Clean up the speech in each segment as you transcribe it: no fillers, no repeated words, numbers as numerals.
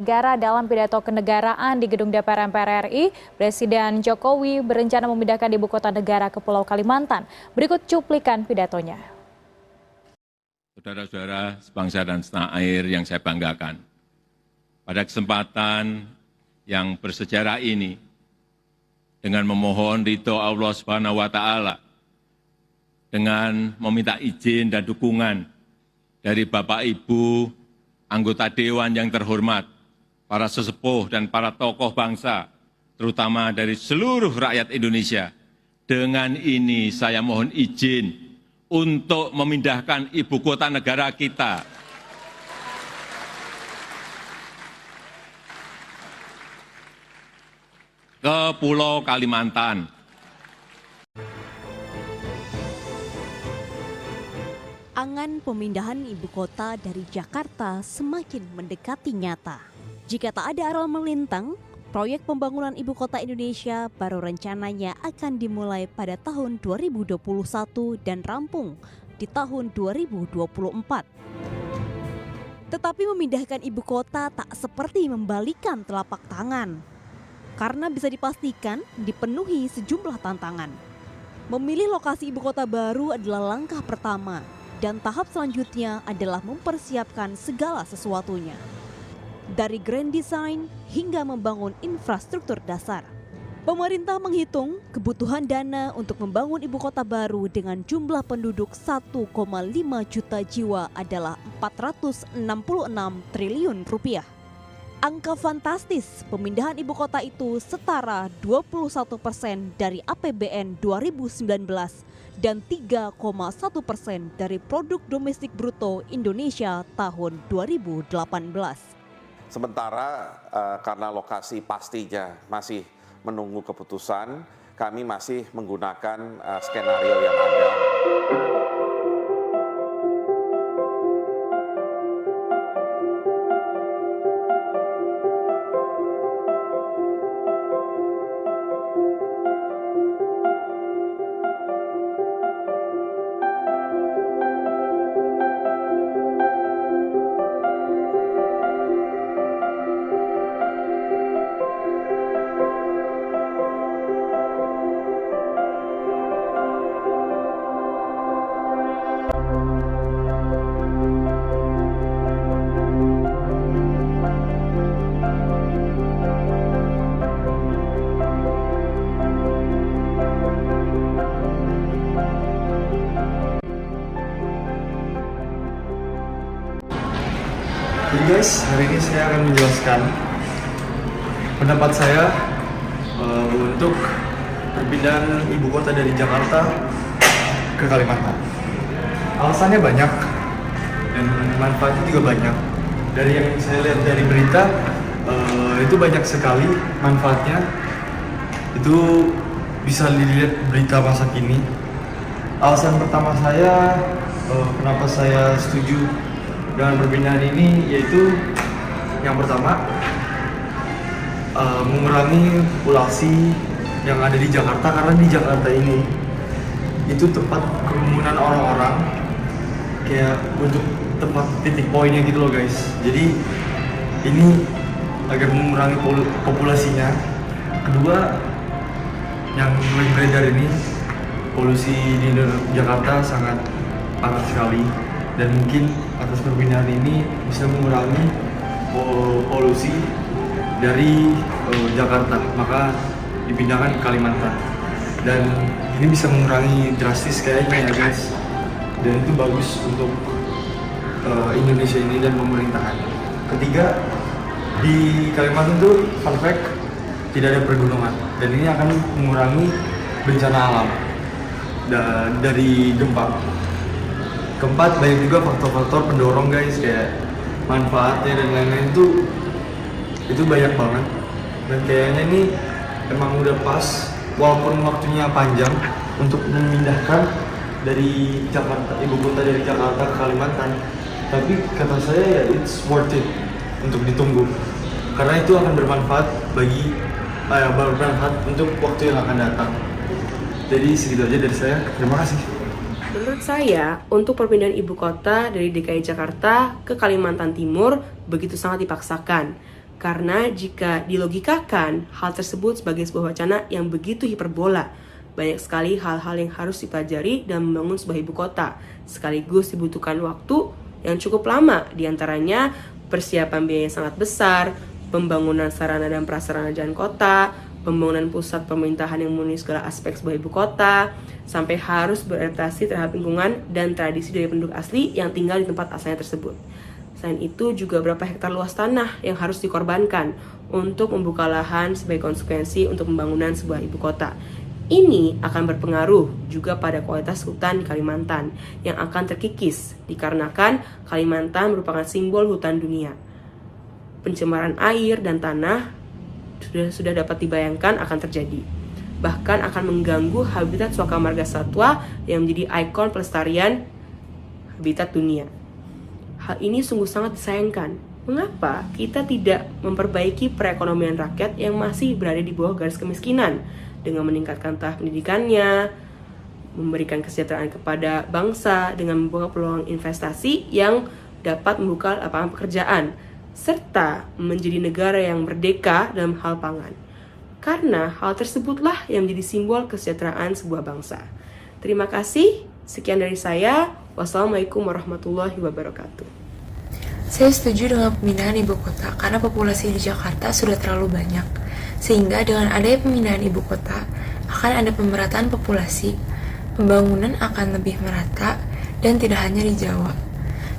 Negara dalam pidato kenegaraan di Gedung DPR MPR RI, Presiden Jokowi berencana memindahkan ibu kota negara ke Pulau Kalimantan. Berikut cuplikan pidatonya. Saudara-saudara sebangsa dan setanah air yang saya banggakan, pada kesempatan yang bersejarah ini, dengan memohon ridho Allah Subhanahu wa Ta'ala, dengan meminta izin dan dukungan dari Bapak Ibu, anggota Dewan yang terhormat, para sesepuh dan para tokoh bangsa, terutama dari seluruh rakyat Indonesia. Dengan ini saya mohon izin untuk memindahkan ibu kota negara kita ke Pulau Kalimantan. Angan pemindahan ibu kota dari Jakarta semakin mendekati nyata. Jika tak ada aral melintang, proyek pembangunan ibu kota Indonesia baru rencananya akan dimulai pada tahun 2021 dan rampung di tahun 2024. Tetapi memindahkan ibu kota tak seperti membalikan telapak tangan, karena bisa dipastikan dipenuhi sejumlah tantangan. Memilih lokasi ibu kota baru adalah langkah pertama, dan tahap selanjutnya adalah mempersiapkan segala sesuatunya. Dari grand design hingga membangun infrastruktur dasar. Pemerintah menghitung kebutuhan dana untuk membangun ibu kota baru dengan jumlah penduduk 1,5 juta jiwa adalah 466 triliun rupiah. Angka fantastis pemindahan ibu kota itu setara 21% dari APBN 2019 dan 3,1% dari produk domestik bruto Indonesia tahun 2018. Sementara karena lokasi pastinya masih menunggu keputusan, kami masih menggunakan skenario yang ada. Jadi guys, hari ini saya akan menjelaskan pendapat saya untuk perpindahan ibu kota dari Jakarta ke Kalimantan. Alasannya banyak dan manfaatnya juga banyak. Dari yang saya lihat dari berita, itu banyak sekali manfaatnya. Itu bisa dilihat berita masa kini. Alasan pertama saya, kenapa saya setuju dengan perpindahan ini, yaitu yang pertama, mengurangi populasi yang ada di Jakarta, karena di Jakarta ini itu tempat kerumunan orang-orang, kayak untuk tempat titik poinnya gitu loh guys. Jadi ini agar mengurangi populasinya. Kedua, yang lebih beredar ini, polusi di Jakarta sangat parah sekali, dan mungkin atas perpindahan ini bisa mengurangi polusi dari Jakarta, maka dipindahkan ke Kalimantan. Dan ini bisa mengurangi drastis kayaknya ya guys, dan itu bagus untuk Indonesia ini dan pemerintahan. Ketiga, di Kalimantan itu fun fact, tidak ada pergunungan, dan ini akan mengurangi bencana alam dari gempa. Keempat, banyak juga faktor-faktor pendorong guys, kayak manfaatnya dan lain-lain itu banyak banget. Dan kayaknya ini emang udah pas, walaupun waktunya panjang untuk memindahkan dari Jakarta, ibu kota dari Jakarta ke Kalimantan. Tapi kata saya ya it's worth it untuk ditunggu, karena itu akan bermanfaat bermanfaat untuk waktu yang akan datang. Jadi segitu aja dari saya, terima kasih. Menurut saya, untuk perpindahan ibu kota dari DKI Jakarta ke Kalimantan Timur begitu sangat dipaksakan. Karena jika dilogikakan, hal tersebut sebagai sebuah wacana yang begitu hiperbola. Banyak sekali hal-hal yang harus dipelajari dan membangun sebuah ibu kota. Sekaligus dibutuhkan waktu yang cukup lama, diantaranya persiapan biaya yang sangat besar, pembangunan sarana dan prasarana jalan kota, pembangunan pusat pemerintahan yang memenuhi segala aspek sebuah ibu kota, sampai harus beradaptasi terhadap lingkungan dan tradisi dari penduduk asli yang tinggal di tempat asalnya tersebut. Selain itu juga berapa hektar luas tanah yang harus dikorbankan untuk membuka lahan sebagai konsekuensi untuk pembangunan sebuah ibu kota. Ini akan berpengaruh juga pada kualitas hutan di Kalimantan yang akan terkikis dikarenakan Kalimantan merupakan simbol hutan dunia. Pencemaran air dan tanah sudah dapat dibayangkan akan terjadi. Bahkan akan mengganggu habitat suaka marga satwa yang menjadi ikon pelestarian habitat dunia. Hal ini sungguh sangat disayangkan. Mengapa kita tidak memperbaiki perekonomian rakyat yang masih berada di bawah garis kemiskinan dengan meningkatkan tahap pendidikannya, memberikan kesejahteraan kepada bangsa dengan membuka peluang investasi yang dapat membuka lapangan pekerjaan, serta menjadi negara yang merdeka dalam hal pangan. Karena hal tersebutlah yang menjadi simbol kesejahteraan sebuah bangsa. Terima kasih, sekian dari saya. Wassalamualaikum warahmatullahi wabarakatuh. Saya setuju dengan pemindahan ibu kota karena populasi di Jakarta sudah terlalu banyak. Sehingga dengan adanya pemindahan ibu kota akan ada pemerataan populasi, pembangunan akan lebih merata dan tidak hanya di Jawa.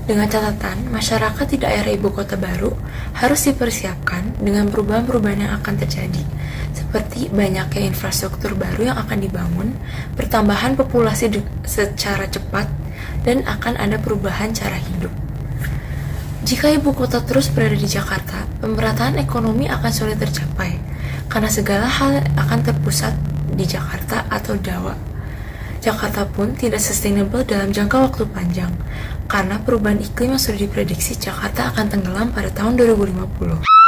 Dengan catatan, masyarakat di daerah ibu kota baru harus dipersiapkan dengan perubahan-perubahan yang akan terjadi, seperti banyaknya infrastruktur baru yang akan dibangun, pertambahan populasi secara cepat, dan akan ada perubahan cara hidup. Jika ibu kota terus berada di Jakarta, pemerataan ekonomi akan sulit tercapai, karena segala hal akan terpusat di Jakarta atau Jawa. Jakarta pun tidak sustainable dalam jangka waktu panjang, karena perubahan iklim yang sudah diprediksi Jakarta akan tenggelam pada tahun 2050.